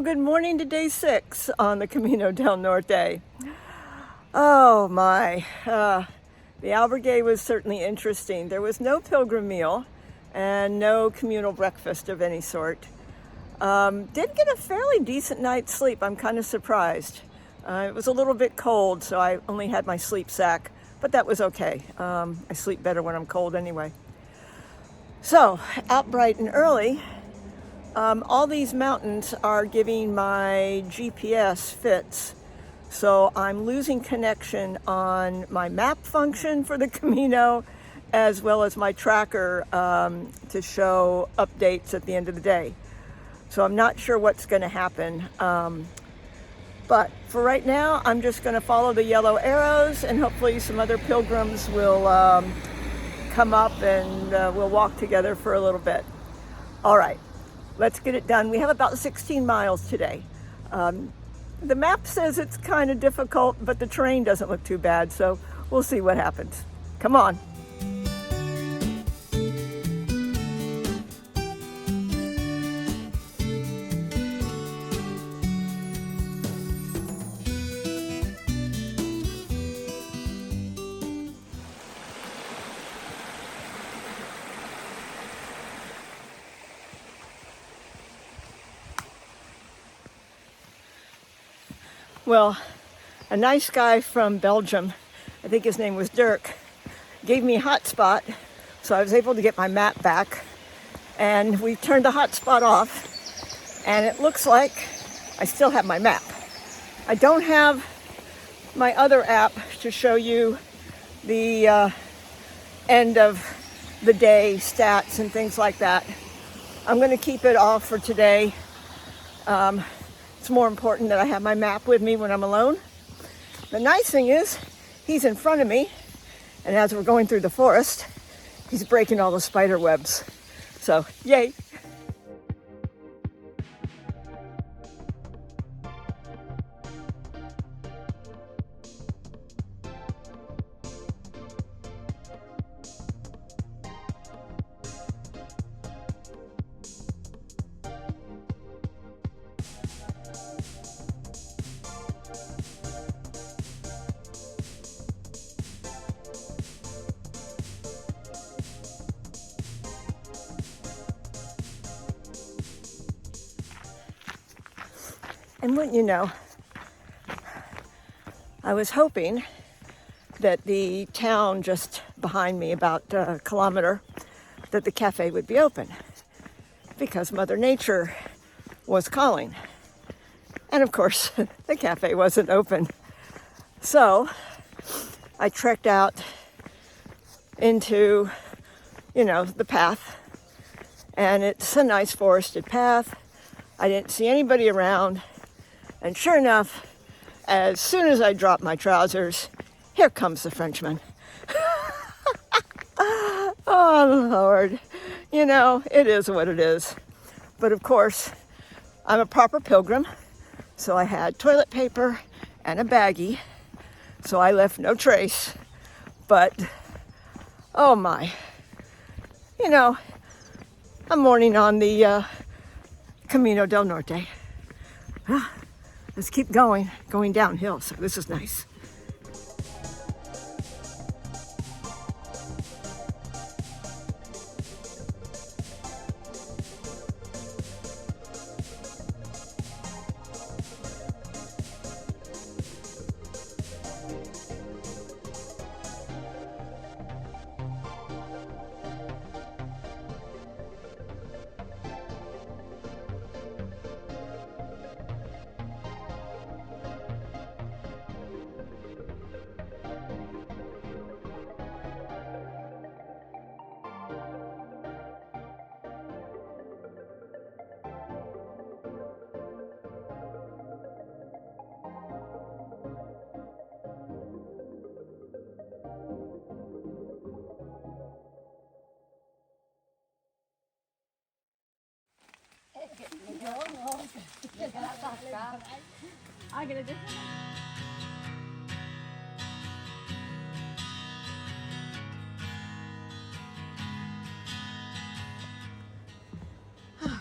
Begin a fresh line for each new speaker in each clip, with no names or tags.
Well, good morning to day 6 on the Camino del Norte. Oh my, the albergue was certainly interesting. There was no pilgrim meal and no communal breakfast of any sort. Did get a fairly decent night's sleep. I'm kind of surprised. It was a little bit cold, so I only had my sleep sack, but that was okay. I sleep better when I'm cold anyway. So, out bright and early. All these mountains are giving my GPS fits, so I'm losing connection on my map function for the Camino, as well as my tracker to show updates at the end of the day. So I'm not sure what's going to happen, but for right now, I'm just going to follow the yellow arrows, and hopefully some other pilgrims will come up and we'll walk together for a little bit. All right. Let's get it done. We have about 16 miles today. The map says it's kind of difficult, but the terrain doesn't look too bad, so we'll see what happens. Come on. Well, a nice guy from Belgium, I think his name was Dirk, gave me a hotspot, so I was able to get my map back. And we turned the hotspot off, and it looks like I still have my map. I don't have my other app to show you the end of the day stats and things like that. I'm going to keep it off for today. It's more important that I have my map with me when I'm alone. The nice thing is, he's in front of me, and as we're going through the forest, he's breaking all the spider webs. So, yay! And wouldn't you know, I was hoping that the town just behind me, about a kilometer, that the cafe would be open because Mother Nature was calling. And of course, the cafe wasn't open. So I trekked out into, the path, and it's a nice forested path. I didn't see anybody around. And sure enough, as soon as I dropped my trousers, here comes the Frenchman. Oh, Lord. It is what it is. But of course, I'm a proper pilgrim, so I had toilet paper and a baggie, so I left no trace. But, oh my, I'm mourning on the Camino del Norte. Let's keep going downhill, so this is nice.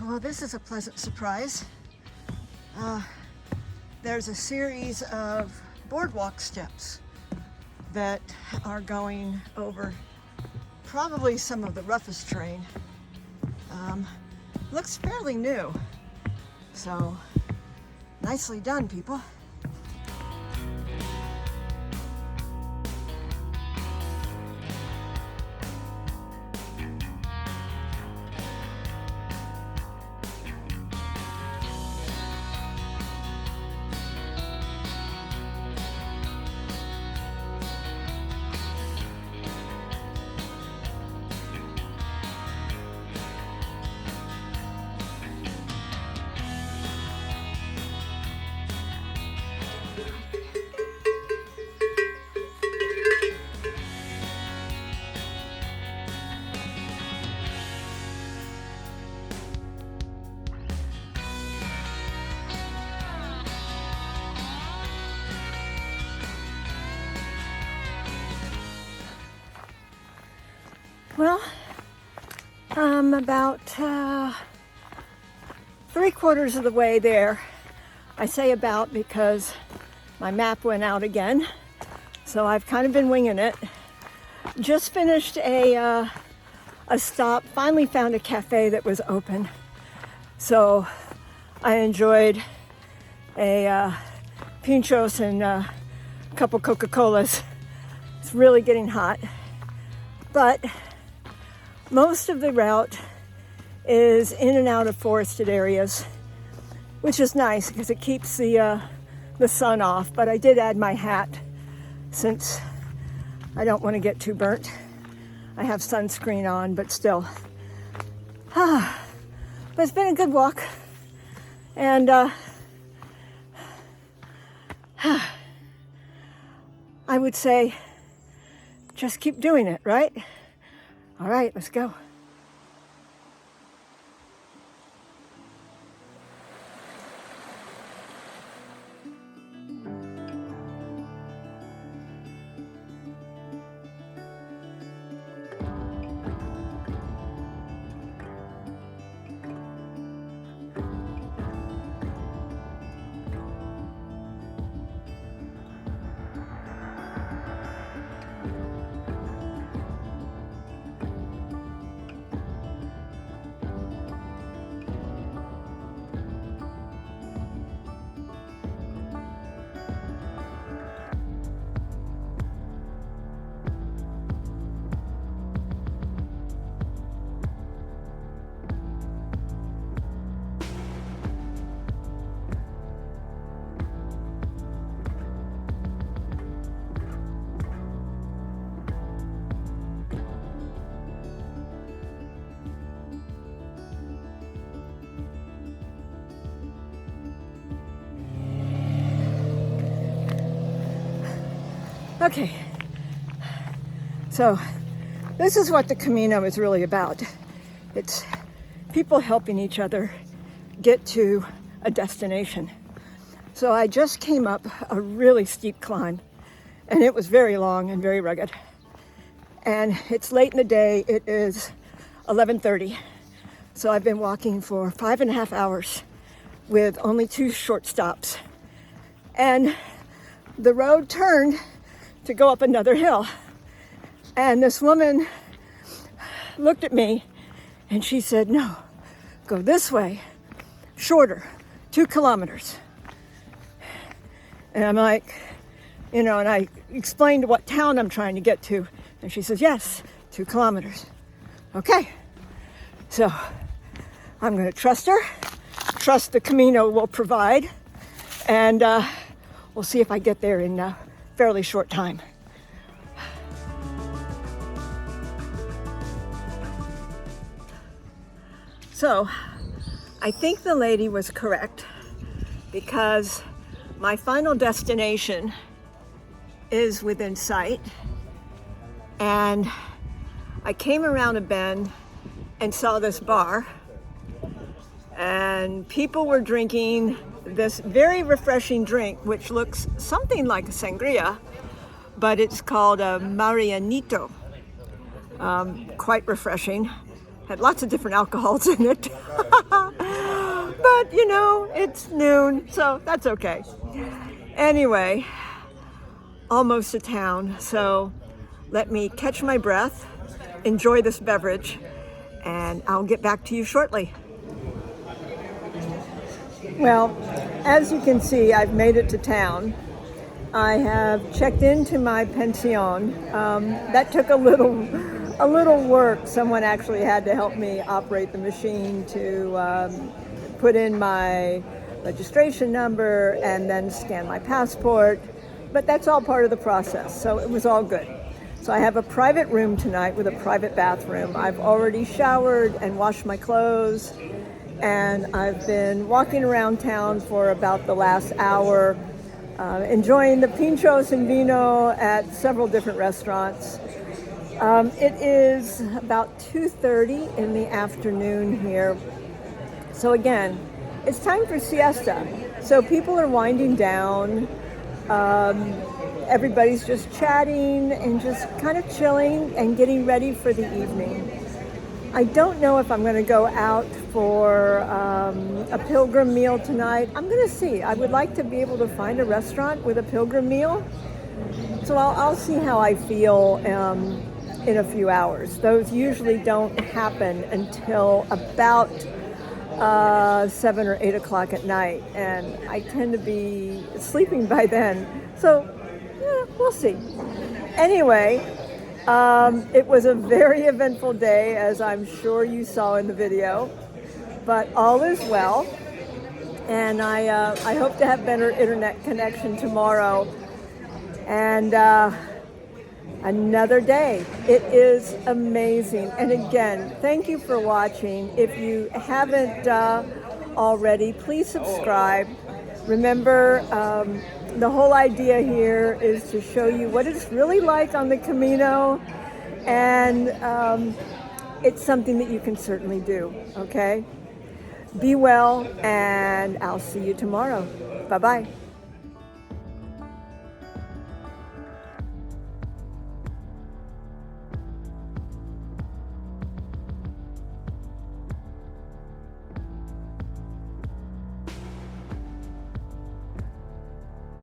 Well, this is a pleasant surprise. There's a series of boardwalk steps that are going over probably some of the roughest terrain. Looks fairly new, so nicely done, people. Well, I'm about 3/4 of the way there. I say about because my map went out again, so I've kind of been winging it. Just finished a stop, finally found a cafe that was open. So I enjoyed a pinchos and a couple Coca-Colas. It's really getting hot, but most of the route is in and out of forested areas, which is nice because it keeps the sun off. But I did add my hat since I don't want to get too burnt. I have sunscreen on, but still. But it's been a good walk, and I would say just keep doing it, right? All right, let's go. Okay, so this is what the Camino is really about. It's people helping each other get to a destination. So I just came up a really steep climb, and it was very long and very rugged. And it's late in the day, it is 11:30. So I've been walking for 5.5 hours with only 2 short stops. And the road turned to go up another hill. And this woman looked at me and she said, "No, go this way, shorter, 2 kilometers." And I'm like, and I explained what town I'm trying to get to. And she says, "Yes, 2 kilometers. Okay. So I'm going to trust her, trust the Camino will provide, and we'll see if I get there in a fairly short time. So I think the lady was correct, because my final destination is within sight, and I came around a bend and saw this bar, and people were drinking this very refreshing drink, which looks something like a sangria, but it's called a Marianito. Quite refreshing. Had lots of different alcohols in it. But but you know, it's noon, so that's okay. Anyway, almost to town, so let me catch my breath, enjoy this beverage, and I'll get back to you shortly. Well, as you can see, I've made it to town. I have checked into my pension. That took a little work. Someone actually had to help me operate the machine to put in my registration number and then scan my passport. But that's all part of the process, so it was all good. So I have a private room tonight with a private bathroom. I've already showered and washed my clothes, and I've been walking around town for about the last hour, enjoying the pinchos and vino at several different restaurants. It is about 2:30 in the afternoon here. So again, it's time for siesta. So people are winding down. Everybody's just chatting and just kind of chilling and getting ready for the evening. I don't know if I'm going to go out for a pilgrim meal tonight. I'm going to see. I would like to be able to find a restaurant with a pilgrim meal. So I'll see how I feel in a few hours. Those usually don't happen until about 7 or 8 o'clock at night, and I tend to be sleeping by then. So we'll see. Anyway, it was a very eventful day, as I'm sure you saw in the video, but all is well, and I hope to have better internet connection tomorrow. And another day. It is amazing. And again, thank you for watching. If you haven't already, please subscribe. Remember, the whole idea here is to show you what it's really like on the Camino, and it's something that you can certainly do, okay? Be well, and I'll see you tomorrow. Bye-bye.